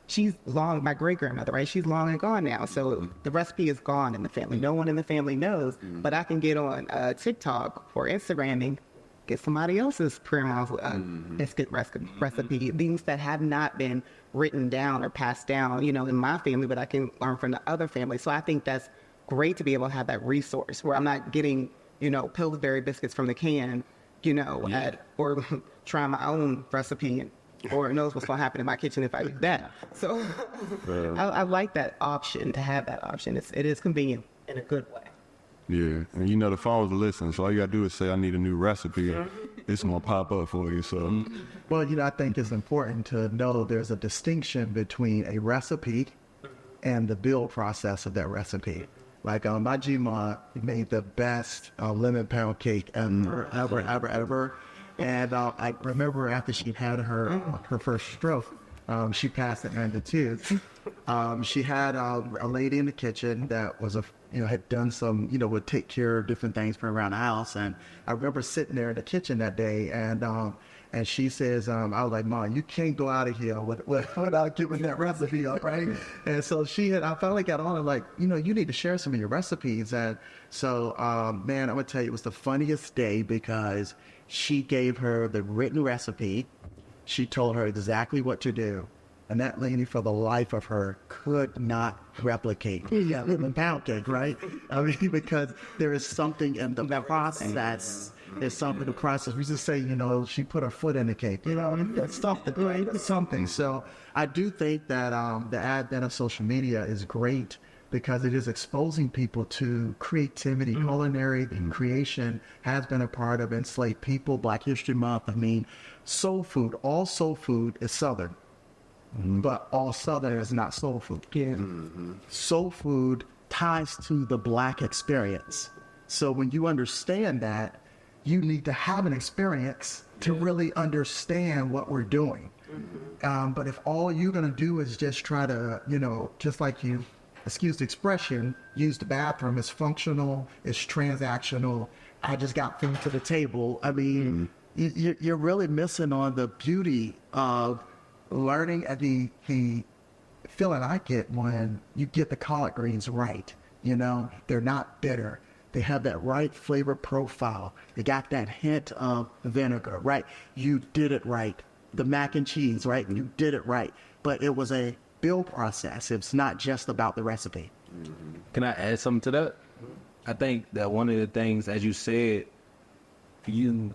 She's my great-grandmother, right? She's long and gone now. So the recipe is gone in the family. No one in the family knows, but I can get on TikTok or Instagram and get somebody else's grandma's biscuit recipe, things that have not been written down or passed down, in my family, but I can learn from the other family. So I think that's great to be able to have that resource where I'm not getting, Pillsbury biscuits from the can, or trying my own recipe, or knows what's going to happen in my kitchen if I do that. So I like that option, to have that option. It is convenient in a good way. Yeah, and the phones are listening, so all you gotta do is say, I need a new recipe, and it's gonna pop up for you, so. Well, I think it's important to know there's a distinction between a recipe and the build process of that recipe. Like, my G-Ma made the best lemon pound cake ever. And I remember after she had her first stroke, she passed at 92. She had a lady in the kitchen that was had done some, would take care of different things from around the house. And I remember sitting there in the kitchen that day, and she says, I was like, Mom, you can't go out of here without giving that recipe up, right? And so I finally got on and like, you need to share some of your recipes. And so, man, I'm gonna tell you, it was the funniest day because she gave her the written recipe. She told her exactly what to do. And that lady, for the life of her, could not replicate lemon pound cake, right? I mean, because there is something in the process There's something in the process. We just say, you know, she put her foot in the cake. You know, that's something, right? It's something. So I do think that the advent of social media is great because it is exposing people to creativity, culinary creation has been a part of enslaved people, Black History Month. I mean, soul food, all soul food is Southern, but all Southern is not soul food. Soul food ties to the Black experience. So when you understand that, you need to have an experience to really understand what we're doing. But if all you're going to do is just try to, you know, just like you, excuse the expression, use the bathroom, it's functional, it's transactional, I just got food to the table. I mean, you're really missing on the beauty of learning and the feeling I get when you get the collard greens right. You know, they're not bitter. They have that right flavor profile. They got that hint of vinegar, right? You did it right. The mac and cheese, right? You did it right. But it was a build process. It's not just about the recipe. Can I add something to that? I think that one of the things, as you said, you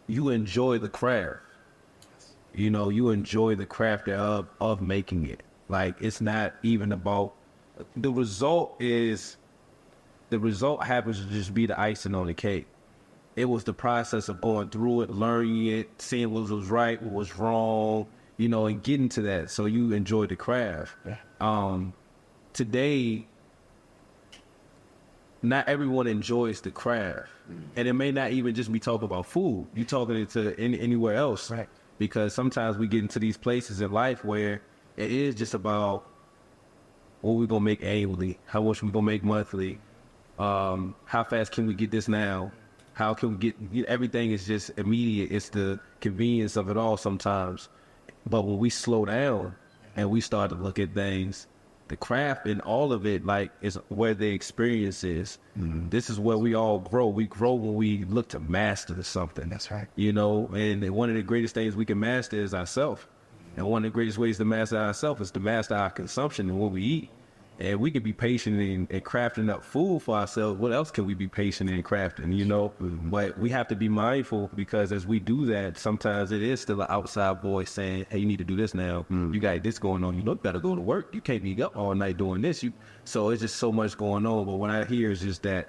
enjoy the craft. You know, you enjoy the craft of making it. Like, it's not even about the result happens to just be the icing on the cake. It was the process of going through it, learning it, seeing what was right, what was wrong, you know, and getting to that. So you enjoy the craft. Yeah. Today, not everyone enjoys the craft. And it may not even just be talking about food. You're talking it to anywhere else. Right. Because sometimes we get into these places in life where it is just about what we're going to make annually, how much we're going to make monthly, how fast can we get this now, how can we get, everything is just immediate. It's the convenience of it all sometimes. But when we slow down and we start to look at things, the craft and all of it, like, is where the experience is. This is where we all grow. We grow when we look to master something. That's right. You know, and one of the greatest things we can master is ourselves. And one of the greatest ways to master ourselves is to master our consumption and what we eat. And we can be patient in crafting up food for ourselves. What else can we be patient in crafting, you know? But we have to be mindful, because as we do that, sometimes it is still an outside voice saying, hey, you need to do this now. You got this going on. You know, you got to go to work. You can't be up all night doing this. So it's just so much going on. But what I hear is just that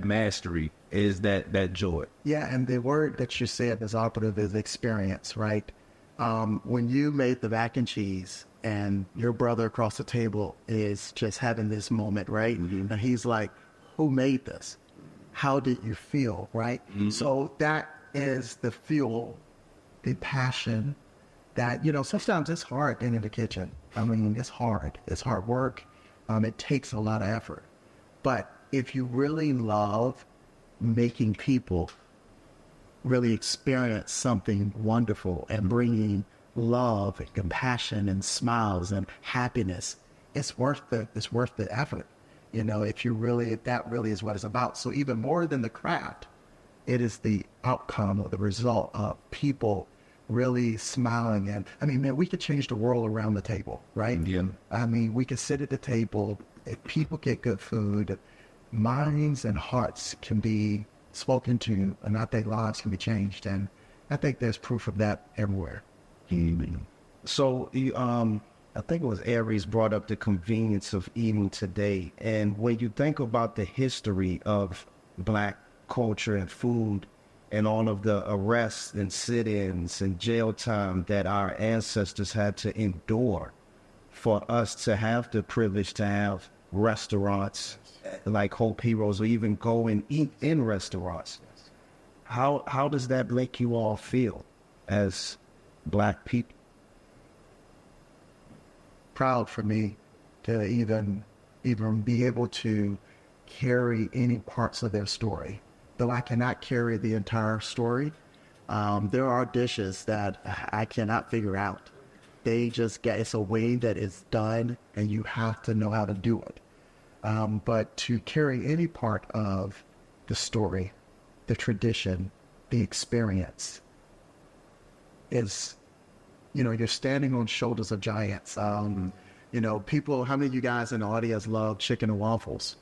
mastery is that joy. Yeah, and the word that you said is operative is experience, right? When you made the mac and cheese, and your brother across the table is just having this moment, right? And he's like, who made this? How did you feel, right? So that is the fuel, the passion that, you know, sometimes it's hard in the kitchen. I mean, it's hard. It's hard work. It takes a lot of effort. But if you really love making people really experience something wonderful and bringing love and compassion and smiles and happiness, it's worth the effort. You know, if that really is what it's about. So even more than the craft, it is the outcome or the result of people really smiling. And I mean, man, we could change the world around the table, right? Yeah. I mean, we could sit at the table, if people get good food, minds and hearts can be spoken to, and I think lives can be changed. And I think there's proof of that everywhere. So I think it was Aries brought up the convenience of eating today. And when you think about the history of Black culture and food and all of the arrests and sit-ins and jail time that our ancestors had to endure for us to have the privilege to have restaurants like Hope Heroes, or even go and eat in restaurants, how does that make you all feel as Black people? Proud for me to even be able to carry any parts of their story, though I cannot carry the entire story. There are dishes that I cannot figure out. They just it's a way that it's done, and you have to know how to do it. But to carry any part of the story, the tradition, the experience, is, you know, you're standing on shoulders of giants. You know, people, how many of you guys in the audience love chicken and waffles?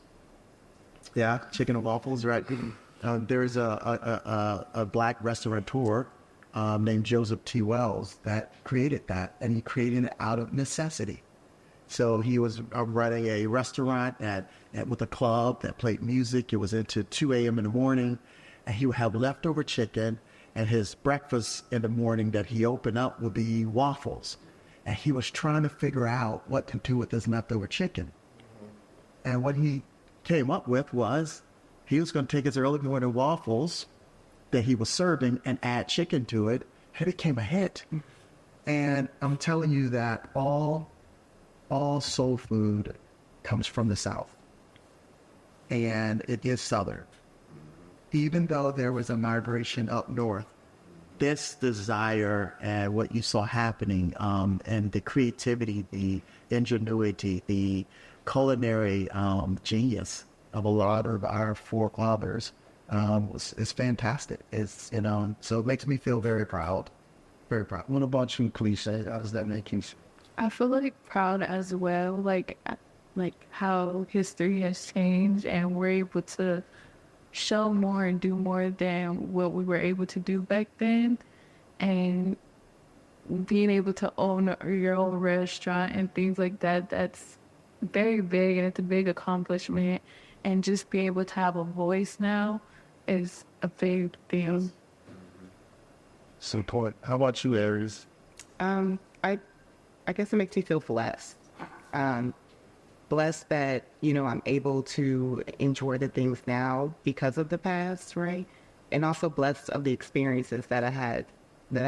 Yeah, chicken and waffles, right? there's a black restaurateur named Joseph T. Wells that created that, and he created it out of necessity. So he was running a restaurant with a club that played music. It was into 2 a.m. in the morning, and he would have leftover chicken, and his breakfast in the morning that he opened up would be waffles. And he was trying to figure out what to do with this leftover chicken. And what he came up with was he was going to take his early morning waffles that he was serving and add chicken to it. It became a hit. And I'm telling you that all soul food comes from the South. And it is Southern. Even though there was a migration up north, this desire and what you saw happening, and the creativity, the ingenuity, the culinary genius of a lot of our forefathers is fantastic. It's, so it makes me feel very proud. Very proud. What about you, Cliche? How does that make you feel? I feel like proud as well, like how history has changed and we're able to show more and do more than what we were able to do back then. And being able to own your own restaurant and things like that, that's very big and it's a big accomplishment. And just being able to have a voice now is a big deal. Support. How about you, Aries? I guess it makes me feel blessed. Blessed that, I'm able to enjoy the things now because of the past, right? And also blessed of the experiences that I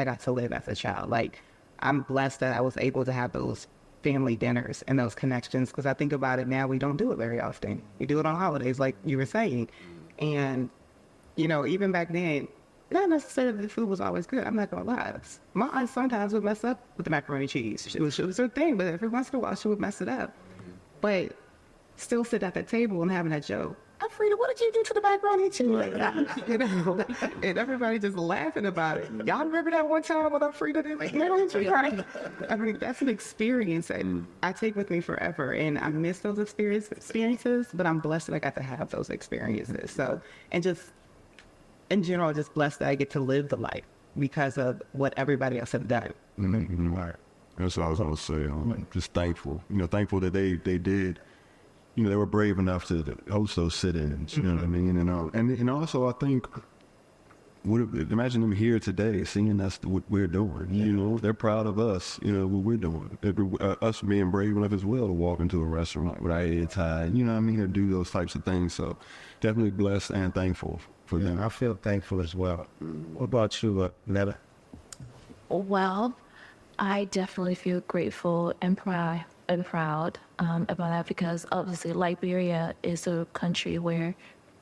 got to live as a child. Like, I'm blessed that I was able to have those family dinners and those connections, because I think about it now, we don't do it very often. We do it on holidays, like you were saying. And, even back then, not necessarily the food was always good. I'm not gonna lie. My aunt sometimes would mess up with the macaroni and cheese. It was her thing, but every once in a while she would mess it up. But still sit at that table and having that joke. Frida, what did you do to the macaroni and cheese? And everybody just laughing about it. Y'all remember that one time when Frida did macaroni and cheese? I mean, that's an experience that I take with me forever, and I miss those experiences. But I'm blessed that I got to have those experiences. So, and just in general, just blessed that I get to live the life because of what everybody else has done. Right. That's what I was going to say. I'm just thankful. Thankful that they did. They were brave enough to host those sit-ins. You know what I mean? And also, I think, imagine them here today, seeing us what we're doing. Yeah. They're proud of us. What we're doing. Us being brave enough as well to walk into a restaurant with our heads high. You know what I mean? To do those types of things. So, definitely blessed and thankful for them. I feel thankful as well. What about you, Netta? Well, I definitely feel grateful and proud about that, because obviously Liberia is a country where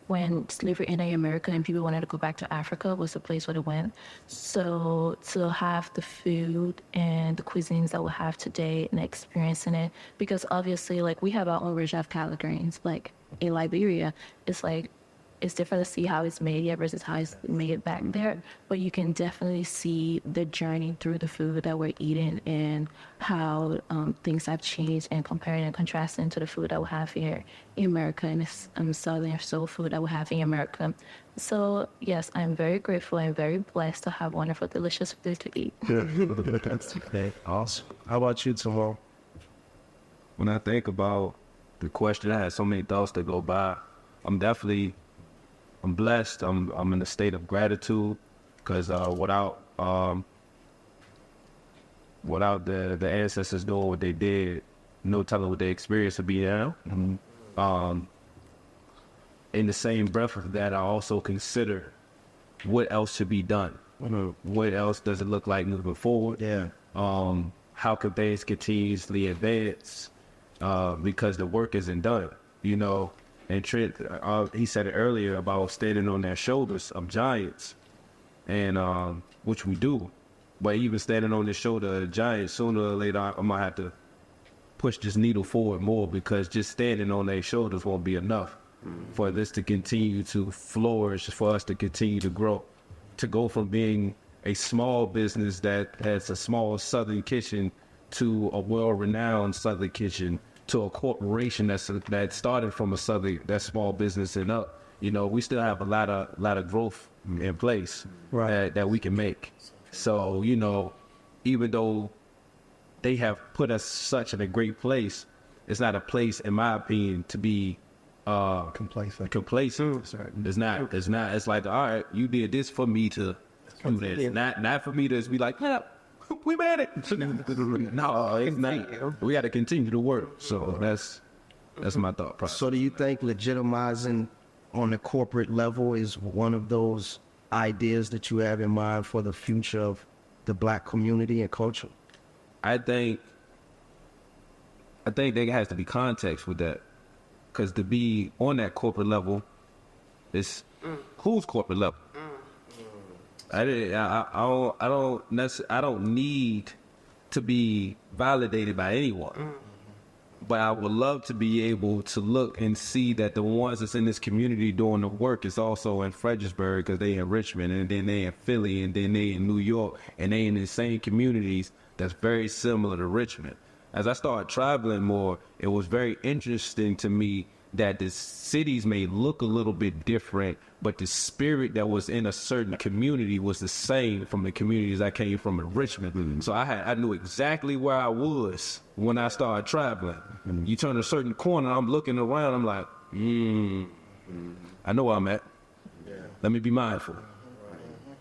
when slavery ended in America and people wanted to go back to Africa was the place where they went. So to have the food and the cuisines that we have today and experiencing it, because obviously we have our own version of collard greens. Like in Liberia, it's different to see how it's made here versus how it's made back there. But you can definitely see the journey through the food that we're eating and how things have changed, and comparing and contrasting to the food that we have here in America and Southern soul food that we have in America. So yes, I'm very grateful and very blessed to have wonderful, delicious food to eat. Okay, awesome. How about you, Timon? When I think about the question, I had so many thoughts that go by. I'm blessed. I'm in a state of gratitude, because without the ancestors doing what they did, no telling what their experience would be now. In the same breath of that, I also consider what else should be done. What else does it look like moving forward? Yeah. How can things continuously advance? Because the work isn't done, And Trent, he said it earlier about standing on their shoulders of giants, and which we do. But even standing on the shoulder of giants, sooner or later, I might have to push this needle forward more, because just standing on their shoulders won't be enough for this to continue to flourish, for us to continue to grow, to go from being a small business that has a small Southern kitchen to a well-renowned Southern kitchen, to a corporation that started from that small business and up. you know, we still have a lot of growth in place that we can make. So, you know, even though they have put us such in a great place, it's not a place, in my opinion, to be complacent. It's not. It's like, all right, you did this for me to do this. Not for me to be like, yeah, we made it. No, it's not. We got to continue to work. So that's my thought process. So do you think legitimizing on the corporate level is one of those ideas that you have in mind for the future of the Black community and culture? I think there has to be context with that, because to be on that corporate level, it's whose corporate level? I don't need to be validated by anyone, but I would love to be able to look and see that the ones that's in this community doing the work is also in Fredericksburg, because they in Richmond, and then they in Philly, and then they in New York, and they in the same communities that's very similar to Richmond. As I started traveling more, it was very interesting to me that the cities may look a little bit different, but the spirit that was in a certain community was the same from the communities I came from in Richmond. So I knew exactly where I was when I started traveling. You turn a certain corner, I'm looking around, I'm like, I know where I'm at. Let me be mindful.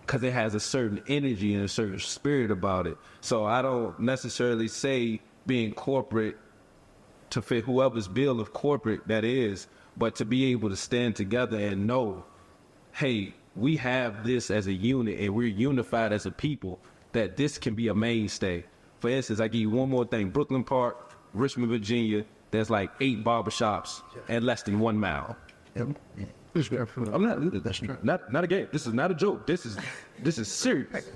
Because it has a certain energy and a certain spirit about it. So I don't necessarily say being corporate to fit whoever's bill of corporate that is, but to be able to stand together and know, hey, we have this as a unit and we're unified as a people, that this can be a mainstay. For instance, I give you one more thing. Brooklyn Park, Richmond, Virginia, there's like 8 barbershops and less than 1 mile. I'm not a game. This is not a joke. This is serious.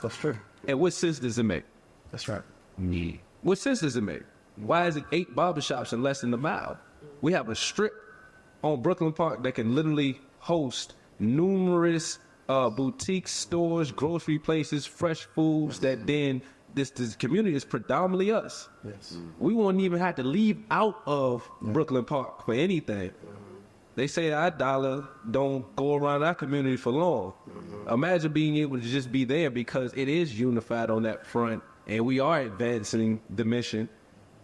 That's true. And what sense does it make? That's right. What sense does it make? Why is it 8 barbershops in less than a mile? We have a strip on Brooklyn Park that can literally host numerous boutique stores, grocery places, fresh foods that then this community is predominantly us. Yes. We won't even have to leave out of Brooklyn Park for anything. They say our dollar don't go around our community for long. Imagine being able to just be there, because it is unified on that front and we are advancing the mission.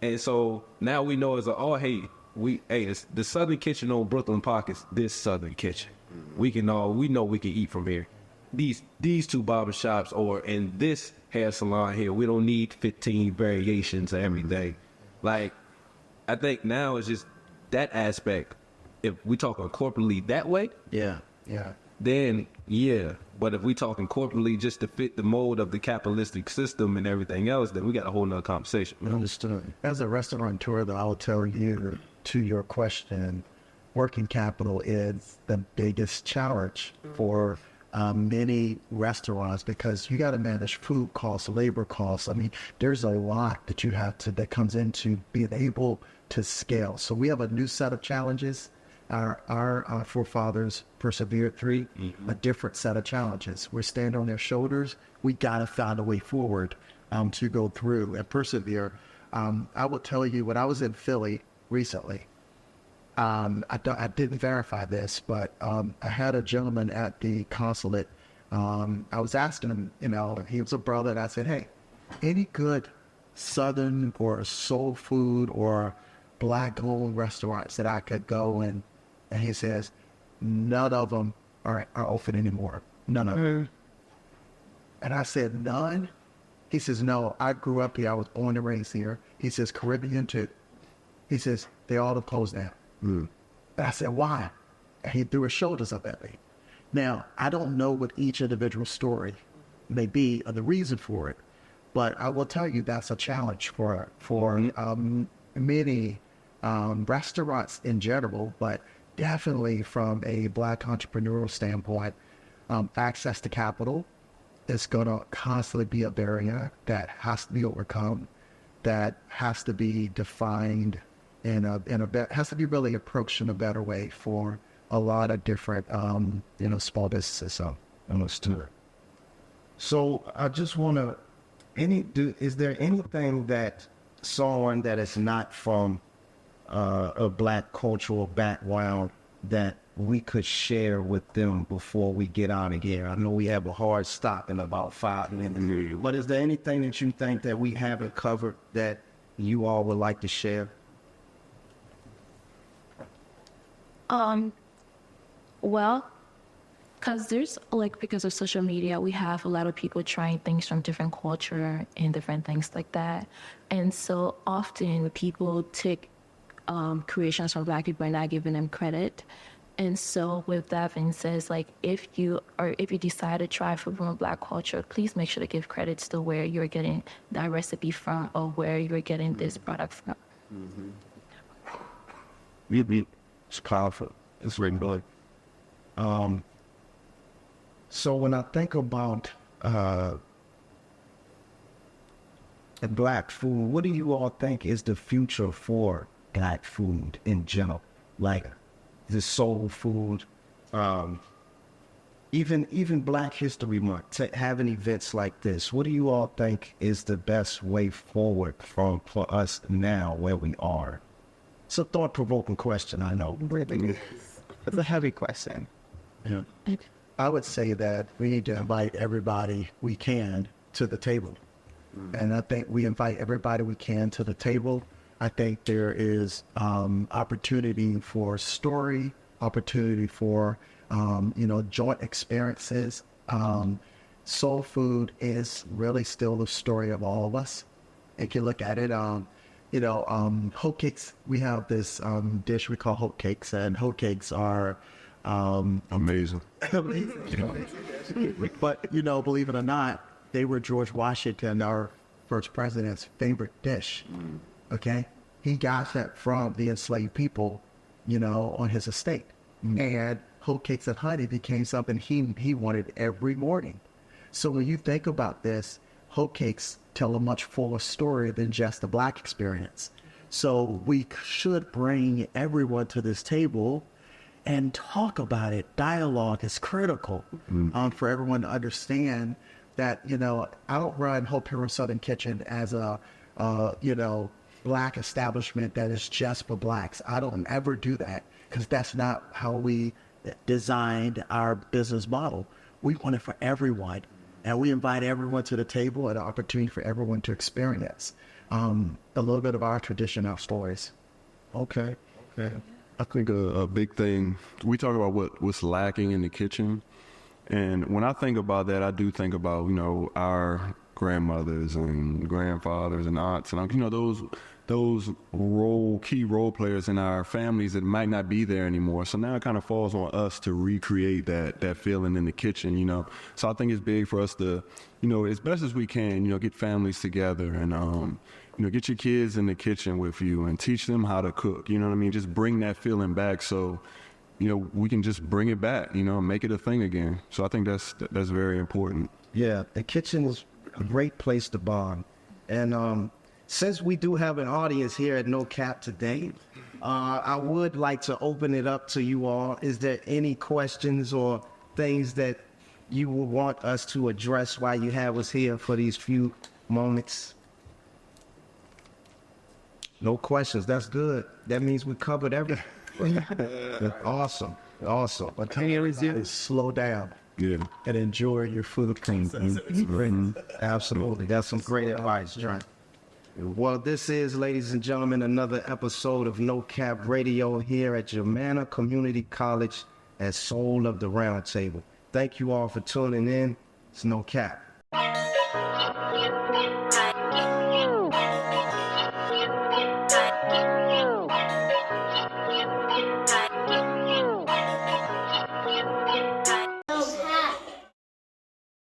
And so now we know it's the Southern Kitchen on Brooklyn Park is this Southern Kitchen. We know we can eat from here. These 2 barbershops or in this hair salon here, we don't need 15 variations of everything. Like, I think now it's just that aspect. If we talking corporately that way, then yeah. But if we talking corporately just to fit the mold of the capitalistic system and everything else, then we got a whole nother conversation. Understood. As a restaurateur, though, I will tell you, to your question, working capital is the biggest challenge for many restaurants, because you got to manage food costs, labor costs. I mean, there's a lot that comes into being able to scale. So we have a new set of challenges. Our forefathers persevered through a different set of challenges. We're standing on their shoulders. We got to find a way forward to go through and persevere. I will tell you, when I was in Philly recently, I didn't verify this, but I had a gentleman at the consulate. I was asking him, he was a brother, and I said, hey, any good Southern or soul food or Black-owned restaurants that I could go in? And he says, none of them are open anymore. None of them. And I said, none? He says, no, I grew up here. I was born and raised here. He says, Caribbean too. He says, they all have closed down. And I said, why? And he threw his shoulders up at me. Now, I don't know what each individual story may be or the reason for it, but I will tell you that's a challenge for many restaurants in general, but definitely from a Black entrepreneurial standpoint. Access to capital is going to constantly be a barrier that has to be overcome, that has to be defined has to be really approached in a better way for a lot of different small businesses. So Understood. So I just want to, is there anything that someone that is not from a Black cultural background that we could share with them before we get out of here? I know we have a hard stop in about 5 minutes, but is there anything that you think that we haven't covered that you all would like to share? Well, because of social media, we have a lot of people trying things from different culture and different things like that. And so often people take creations from Black people and not giving them credit. And so with that being said, like if you decide to try food from a Black culture, please make sure to give credits to where you're getting that recipe from or where you're getting this product from. It's powerful. It's really good. So when I think about Black food, what do you all think is the future for Black food in general? Like the soul food, even Black History Month, having events like this. What do you all think is the best way forward for us now where we are? It's a thought-provoking question, I know. It's a heavy question. Yeah. I would say that we need to invite everybody we can to the table. And I think we invite everybody we can to the table. I think there is opportunity for story, opportunity for, joint experiences. Soul food is really still the story of all of us. If you look at it, hoe cakes, we have this dish we call hoe cakes, and hoe cakes are Amazing. But, believe it or not, they were George Washington, our first president's favorite dish. Okay? He got that from the enslaved people, on his estate. And hoe cakes and honey became something he wanted every morning. So when you think about this, hoe cakes tell a much fuller story than just the Black experience. So we should bring everyone to this table and talk about it. Dialogue is critical for everyone to understand that, I don't run Hope Hero Southern Kitchen as a, Black establishment that is just for Blacks. I don't ever do that because that's not how we designed our business model. We want it for everyone. And we invite everyone to the table and an opportunity for everyone to experience a little bit of our tradition, our stories. Okay. I think a big thing, we talk about what's lacking in the kitchen. And when I think about that, I do think about, our grandmothers and grandfathers and aunts and uncles, those key role players in our families that might not be there anymore. So now it kind of falls on us to recreate that feeling in the kitchen, So I think it's big for us to, as best as we can, get families together and, get your kids in the kitchen with you and teach them how to cook, you know what I mean? Just bring that feeling back so, we can just bring it back, make it a thing again. So I think that's very important. Yeah, the kitchen is a great place to bond. And since we do have an audience here at No Cap today, I would like to open it up to you all. Is there any questions or things that you would want us to address while you have us here for these few moments? No questions. That's good. That means we covered everything. Awesome. But tell you, slow down. Yeah. And enjoy your food. Absolutely. That's some great advice, John. Well, this is, ladies and gentlemen, another episode of No Cap Radio here at Germanna Community College at Soul of the Roundtable. Thank you all for tuning in. It's No Cap.